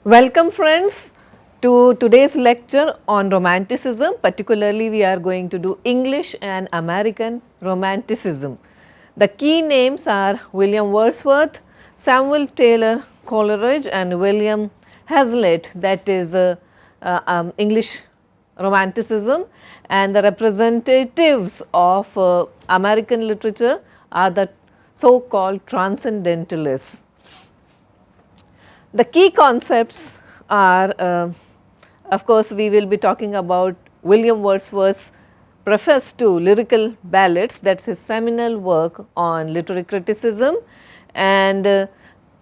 Welcome friends to today's lecture on Romanticism. Particularly we are going to do English and American Romanticism. The key names are William Wordsworth, Samuel Taylor Coleridge and William Hazlitt, that is English Romanticism, and the representatives of American literature are the so called Transcendentalists. The key concepts are, of course, we will be talking about William Wordsworth's preface to Lyrical Ballads, that is his seminal work on literary criticism, and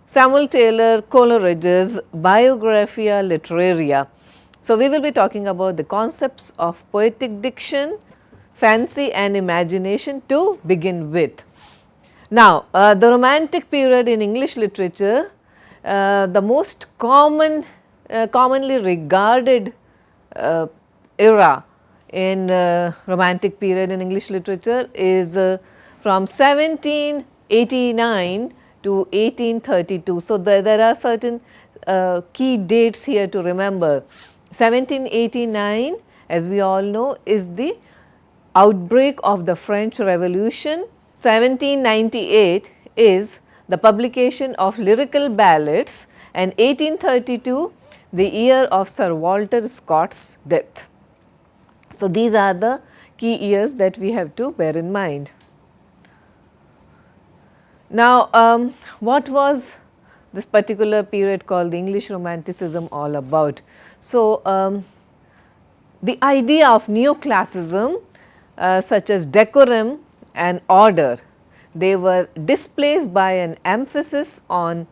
Samuel Taylor Coleridge's Biographia Literaria. So, we will be talking about the concepts of poetic diction, fancy and imagination to begin with. Now, the Romantic period in English literature, the most commonly regarded era in Romantic period in English literature is from 1789 to 1832. So, there are certain key dates here to remember. 1789, as we all know, is the outbreak of the French Revolution. 1798 is the publication of Lyrical Ballads, and 1832 the year of Sir Walter Scott's death. So, these are the key years that we have to bear in mind. Now, what was this particular period called the English Romanticism all about? So, the idea of neoclassicism such as decorum and order, they were displaced by an emphasis on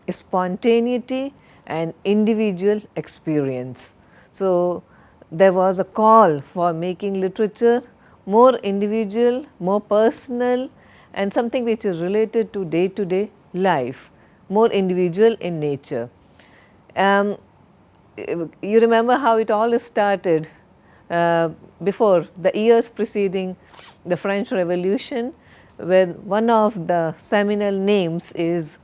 spontaneity and individual experience. So, there was a call for making literature more individual, more personal, and something which is related to day life, more individual in nature. You remember how it all started before the years preceding the French Revolution, where one of the seminal names is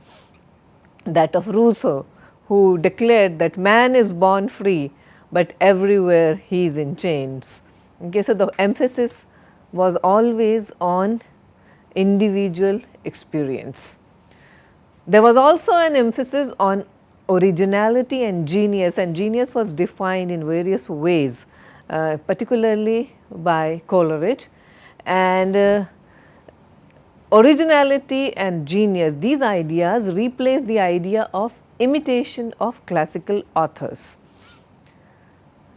that of Rousseau, who declared that man is born free, but everywhere he is in chains. Okay, so, the emphasis was always on individual experience. There was also an emphasis on originality and genius was defined in various ways, particularly by Coleridge, and originality and genius, these ideas replace the idea of imitation of classical authors.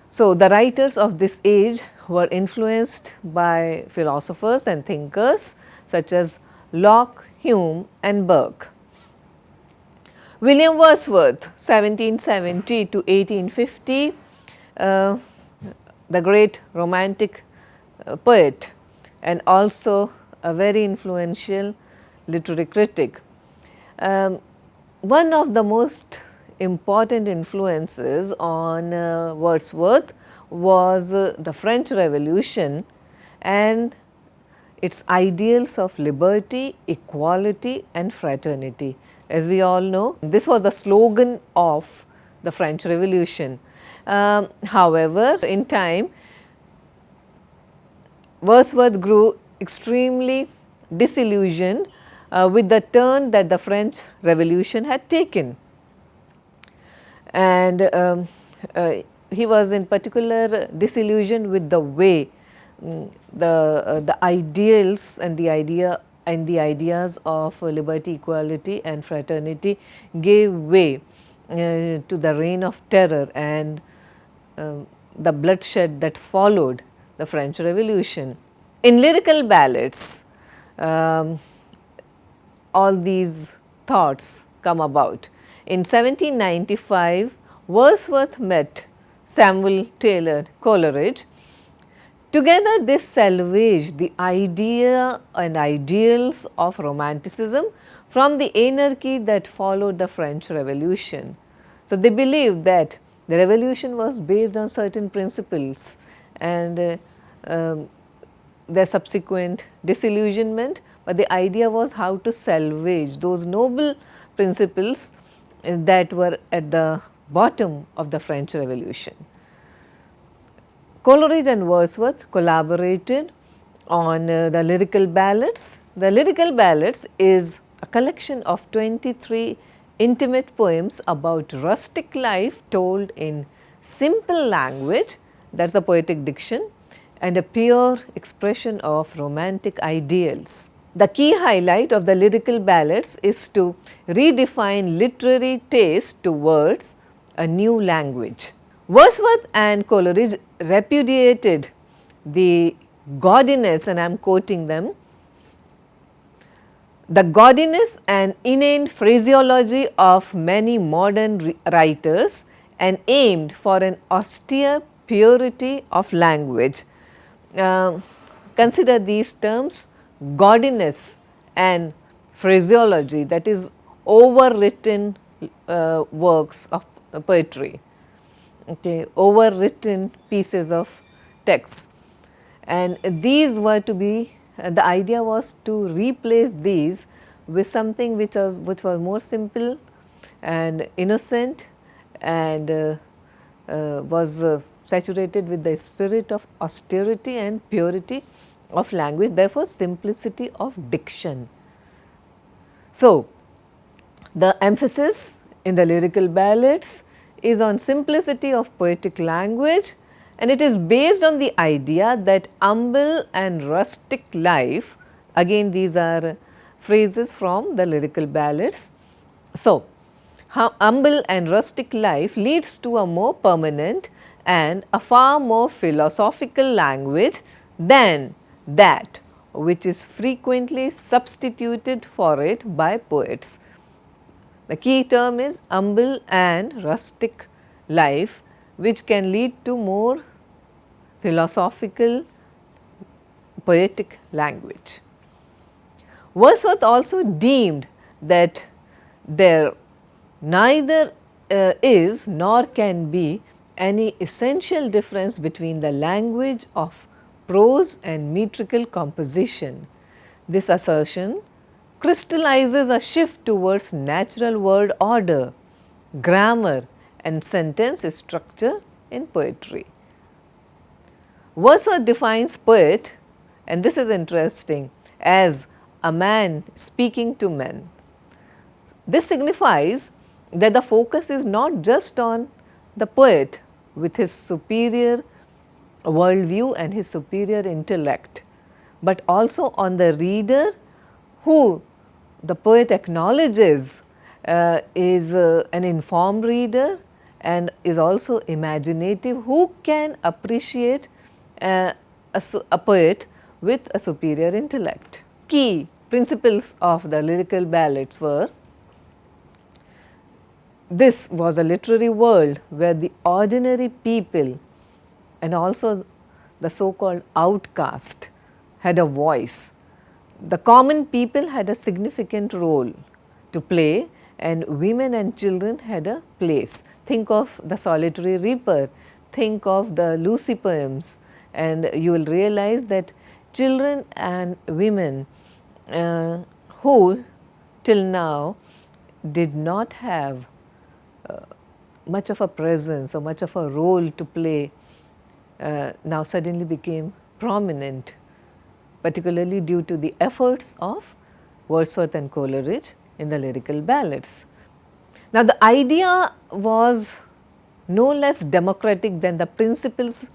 So, the writers of this age were influenced by philosophers and thinkers such as Locke, Hume and Burke. William Wordsworth 1770 to 1850, the great Romantic poet and also a very influential literary critic. One of the most important influences on Wordsworth was the French Revolution and its ideals of liberty, equality and fraternity. As we all know, this was the slogan of the French Revolution. However, in time Wordsworth grew extremely disillusioned with the turn that the French Revolution had taken, and he was in particular disillusioned with the way the ideals and the ideas of liberty, equality and fraternity gave way to the reign of terror and the bloodshed that followed the French Revolution. In Lyrical Ballads, all these thoughts come about. In 1795, Wordsworth met Samuel Taylor Coleridge. Together they salvaged the idea and ideals of Romanticism from the anarchy that followed the French Revolution. So, they believed that the revolution was based on certain principles and their subsequent disillusionment, but the idea was how to salvage those noble principles that were at the bottom of the French Revolution. Coleridge and Wordsworth collaborated on the lyrical ballads. The lyrical ballads is a collection of 23 intimate poems about rustic life told in simple language, that is the poetic diction, and a pure expression of romantic ideals. The key highlight of the lyrical ballads is to redefine literary taste towards a new language. Wordsworth and Coleridge repudiated the gaudiness, and I am quoting them, the gaudiness and inane phraseology of many modern writers and aimed for an austere purity of language. Consider these terms: gaudiness and phraseology, that is overwritten works of poetry, okay, overwritten pieces of text, and these were to be the idea was to replace these with something which was more simple and innocent and was saturated with the spirit of austerity and purity of language, therefore simplicity of diction. So, the emphasis in the lyrical ballads is on simplicity of poetic language, and it is based on the idea that humble and rustic life, again these are phrases from the lyrical ballads. So, humble and rustic life leads to a more permanent and a far more philosophical language than that which is frequently substituted for it by poets. The key term is humble and rustic life, which can lead to more philosophical poetic language. Wordsworth also deemed that there neither is nor can be any essential difference between the language of prose and metrical composition. This assertion crystallizes a shift towards natural word order, grammar and sentence structure in poetry. Wordsworth defines poet, and this is interesting, as a man speaking to men. This signifies that the focus is not just on the poet with his superior worldview and his superior intellect, but also on the reader who the poet acknowledges is an informed reader and is also imaginative, who can appreciate a poet with a superior intellect. Key principles of the lyrical ballads were: this was a literary world where the ordinary people and also the so called outcast had a voice. The common people had a significant role to play, and women and children had a place. Think of the Solitary Reaper, think of the Lucy poems, and you will realize that children and women who till now did not have much of a presence or much of a role to play now suddenly became prominent, particularly due to the efforts of Wordsworth and Coleridge in the lyrical ballads. Now, the idea was no less democratic than the principles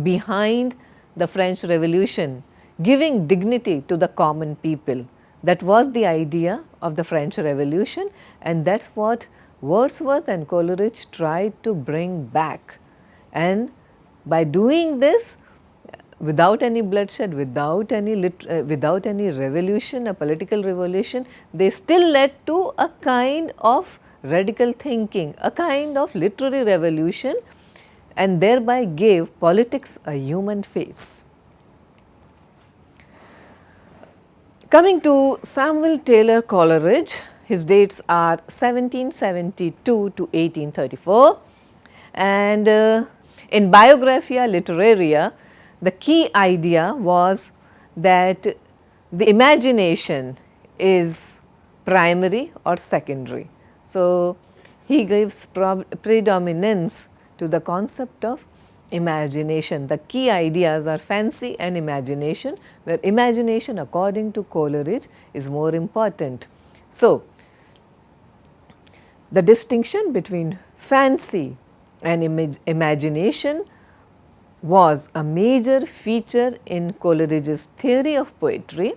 behind the French Revolution, giving dignity to the common people. That was the idea of the French Revolution, and that is what Wordsworth and Coleridge tried to bring back. And by doing this, without any bloodshed, without any revolution, a political revolution, they still led to a kind of radical thinking, a kind of literary revolution, and thereby gave politics a human face. Coming to Samuel Taylor Coleridge, his dates are 1772 to 1834, and in Biographia Literaria, the key idea was that the imagination is primary or secondary. So, he gives predominance to the concept of imagination. The key ideas are fancy and imagination, where imagination according to Coleridge is more important. So, the distinction between fancy and imagination was a major feature in Coleridge's theory of poetry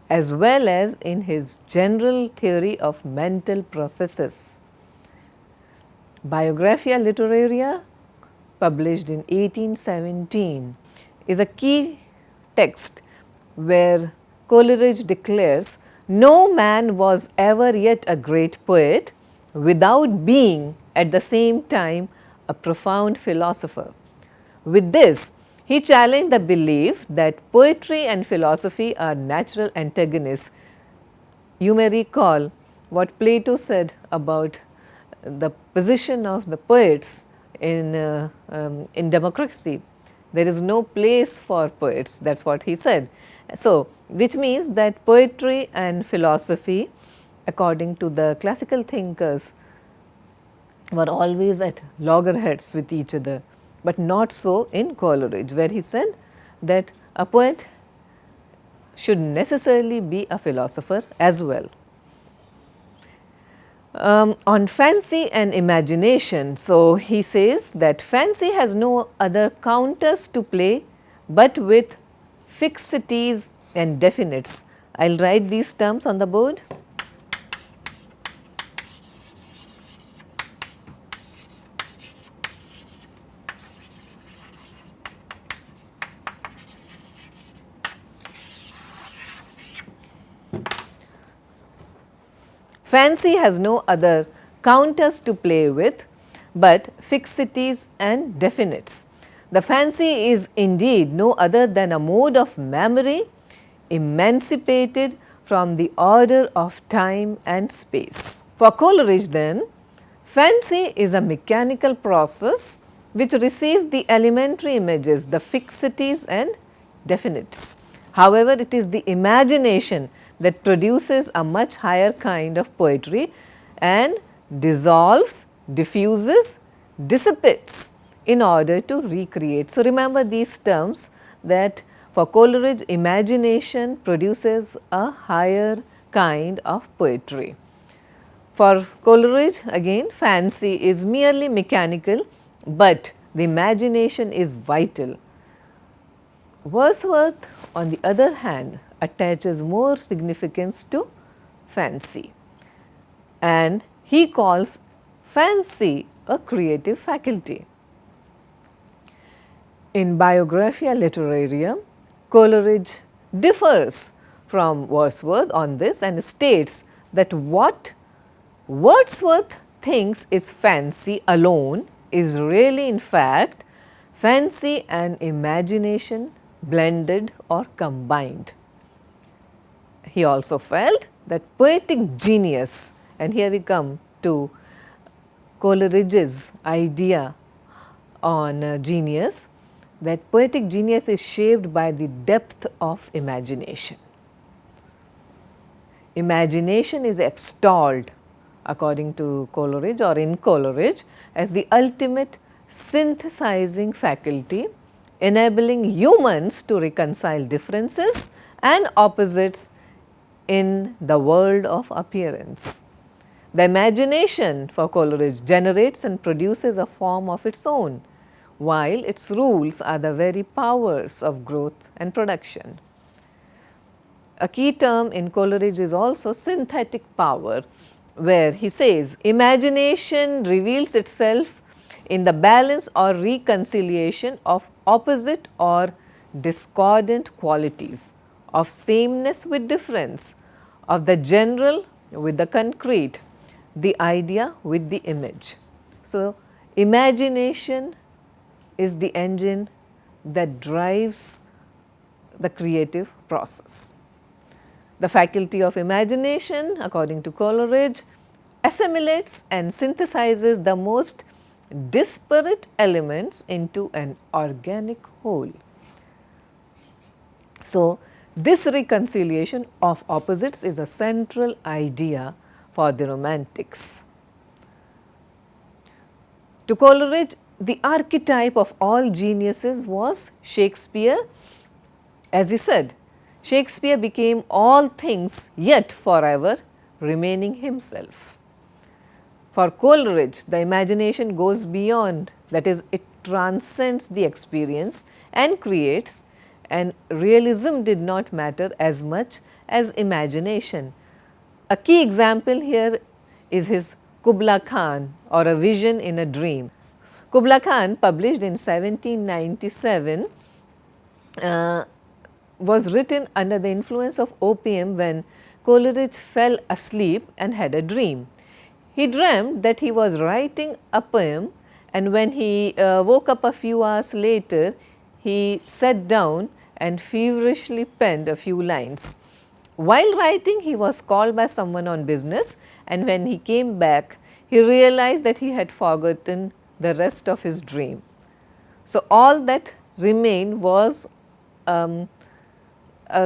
as well as in his general theory of mental processes. Biographia Literaria, published in 1817, is a key text where Coleridge declares, "No man was ever yet a great poet without being at the same time a profound philosopher." With this, he challenged the belief that poetry and philosophy are natural antagonists. You may recall what Plato said about the position of the poets in democracy. There is no place for poets, that is what he said. So, which means that poetry and philosophy, according to the classical thinkers, were always at loggerheads with each other, but not so in Coleridge, where he said that a poet should necessarily be a philosopher as well. On fancy and imagination, so he says that fancy has no other counters to play but with fixities and definites. I will write these terms on the board. Fancy has no other counters to play with but fixities and definites. The fancy is indeed no other than a mode of memory emancipated from the order of time and space. For Coleridge then, fancy is a mechanical process which receives the elementary images, the fixities and definites. However, it is the imagination that produces a much higher kind of poetry and dissolves, diffuses, dissipates in order to recreate. So, remember these terms, that for Coleridge imagination produces a higher kind of poetry. For Coleridge again fancy is merely mechanical, but the imagination is vital. Wordsworth on the other hand attaches more significance to fancy, and he calls fancy a creative faculty. In Biographia Literaria, Coleridge differs from Wordsworth on this and states that what Wordsworth thinks is fancy alone is really in fact fancy and imagination blended or combined. He also felt that poetic genius, and here we come to Coleridge's idea on genius, that poetic genius is shaped by the depth of imagination. Imagination is extolled according to Coleridge or in Coleridge as the ultimate synthesizing faculty, enabling humans to reconcile differences and opposites in the world of appearance. The imagination for Coleridge generates and produces a form of its own, while its rules are the very powers of growth and production. A key term in Coleridge is also synthetic power, where he says imagination reveals itself in the balance or reconciliation of opposite or discordant qualities, of sameness with difference, of the general with the concrete, the idea with the image. So, imagination is the engine that drives the creative process. The faculty of imagination, according to Coleridge, assimilates and synthesizes the most disparate elements into an organic whole. So, this reconciliation of opposites is a central idea for the Romantics. To Coleridge, the archetype of all geniuses was Shakespeare. As he said, Shakespeare became all things, yet forever remaining himself. For Coleridge, the imagination goes beyond, that is, it transcends the experience and creates, and realism did not matter as much as imagination. A key example here is his Kubla Khan, or A Vision in a Dream. Kubla Khan, published in 1797, was written under the influence of opium when Coleridge fell asleep and had a dream. He dreamt that he was writing a poem, and when he woke up a few hours later, he sat down and feverishly penned a few lines. While writing, he was called by someone on business, and when he came back, he realized that he had forgotten the rest of his dream. So, all that remained was a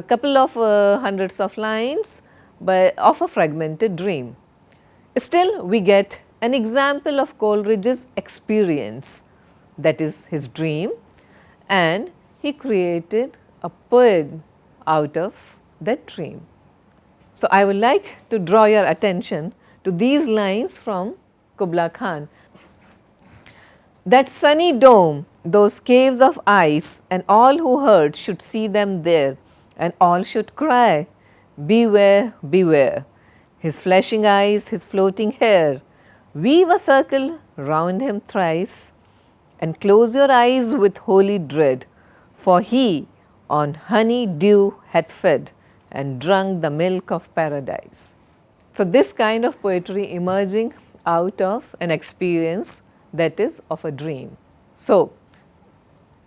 couple of hundreds of lines of a fragmented dream. Still, we get an example of Coleridge's experience, that is his dream, and he created a poem out of that dream. So, I would like to draw your attention to these lines from Kubla Khan. That sunny dome, those caves of ice, and all who heard should see them there, and all should cry, beware, beware. His flashing eyes, his floating hair, weave a circle round him thrice, and close your eyes with holy dread, for he on honey dew had fed, and drunk the milk of paradise. So, this kind of poetry emerging out of an experience, that is of a dream. So,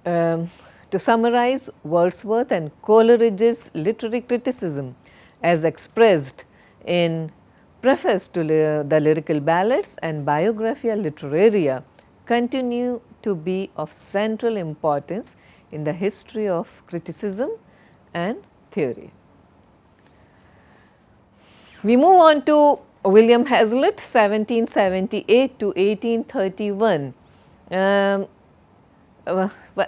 to summarize, Wordsworth and Coleridge's literary criticism as expressed in preface to the lyrical ballads and Biographia Literaria continue to be of central importance in the history of criticism and theory. We move on to William Hazlitt, 1778 to 1831.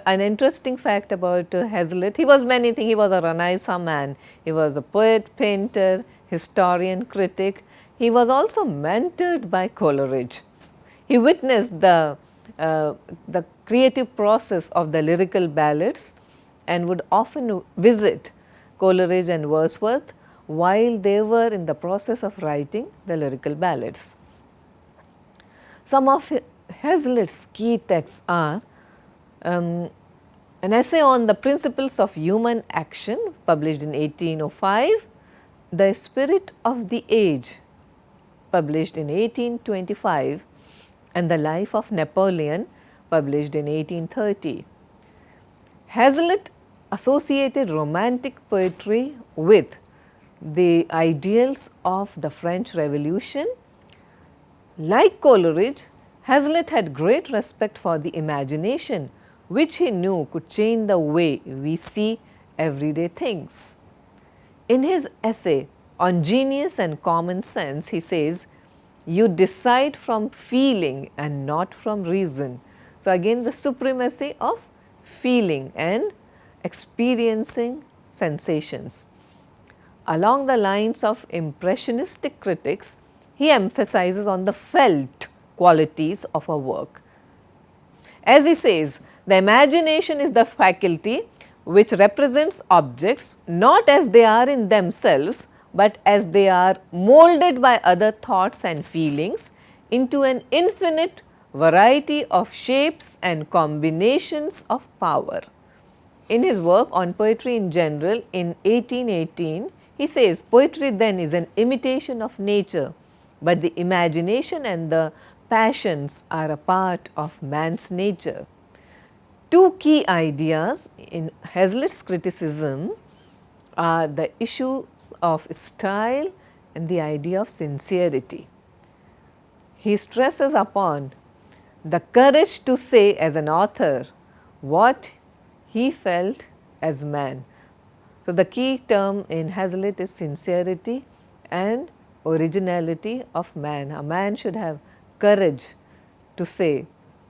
An interesting fact about Hazlitt, he was many things. He was a Renaissance man, he was a poet, painter, historian, critic. He was also mentored by Coleridge. He witnessed the creative process of the lyrical ballads and would often visit Coleridge and Wordsworth while they were in the process of writing the lyrical ballads. Some of Hazlitt's key texts are an essay on the principles of human action, published in 1805, The Spirit of the Age, published in 1825, and The Life of Napoleon, published in 1830. Hazlitt associated romantic poetry with the ideals of the French Revolution. Like Coleridge, Hazlitt had great respect for the imagination, which he knew could change the way we see everyday things. In his essay on Genius and Common Sense, he says, "You decide from feeling and not from reason." So, again the supremacy of feeling and experiencing sensations. Along the lines of impressionistic critics, he emphasizes on the felt qualities of a work. As he says, the imagination is the faculty which represents objects not as they are in themselves, but as they are molded by other thoughts and feelings into an infinite variety of shapes and combinations of power. In his work on poetry in general in 1818, he says, poetry then is an imitation of nature, but the imagination and the passions are a part of man's nature. Two key ideas in Hazlitt's criticism are the issues of style and the idea of sincerity. He stresses upon the courage to say as an author what he felt as man. So, the key term in Hazlitt is sincerity and originality of man. A man should have courage to say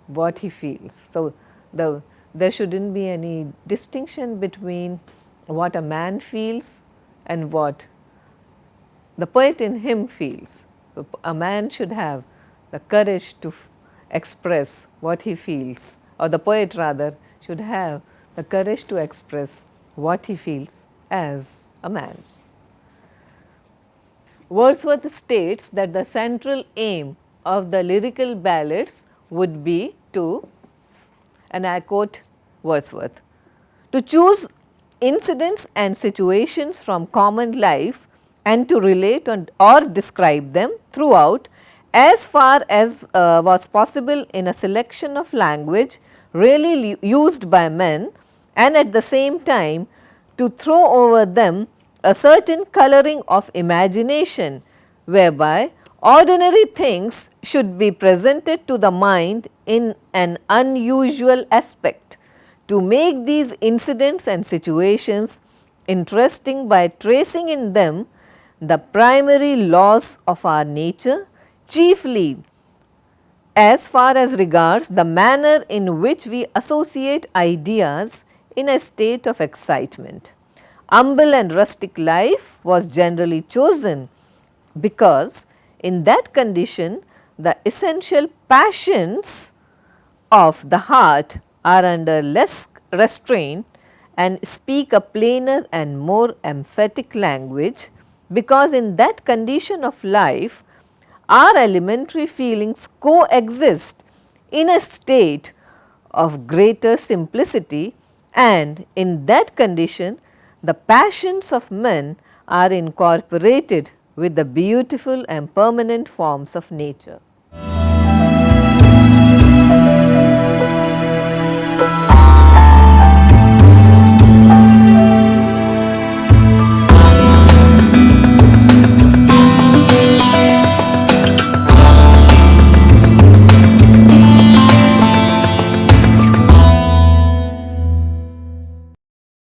what he feels. So, there shouldn't be any distinction between what a man feels and what the poet in him feels. So, a man should have the courage to express what he feels, or the poet rather should have the courage to express what he feels as a man. Wordsworth states that the central aim of the lyrical ballads would be to, and I quote Wordsworth, to choose incidents and situations from common life and to relate or describe them throughout as far as was possible in a selection of language really used by men, and at the same time to throw over them a certain colouring of imagination, whereby ordinary things should be presented to the mind in an unusual aspect, to make these incidents and situations interesting by tracing in them the primary laws of our nature, chiefly as far as regards the manner in which we associate ideas in a state of excitement. Humble and rustic life was generally chosen because in that condition the essential passions of the heart are under less restraint and speak a plainer and more emphatic language, because in that condition of life our elementary feelings coexist in a state of greater simplicity, and in that condition the passions of men are incorporated with the beautiful and permanent forms of nature.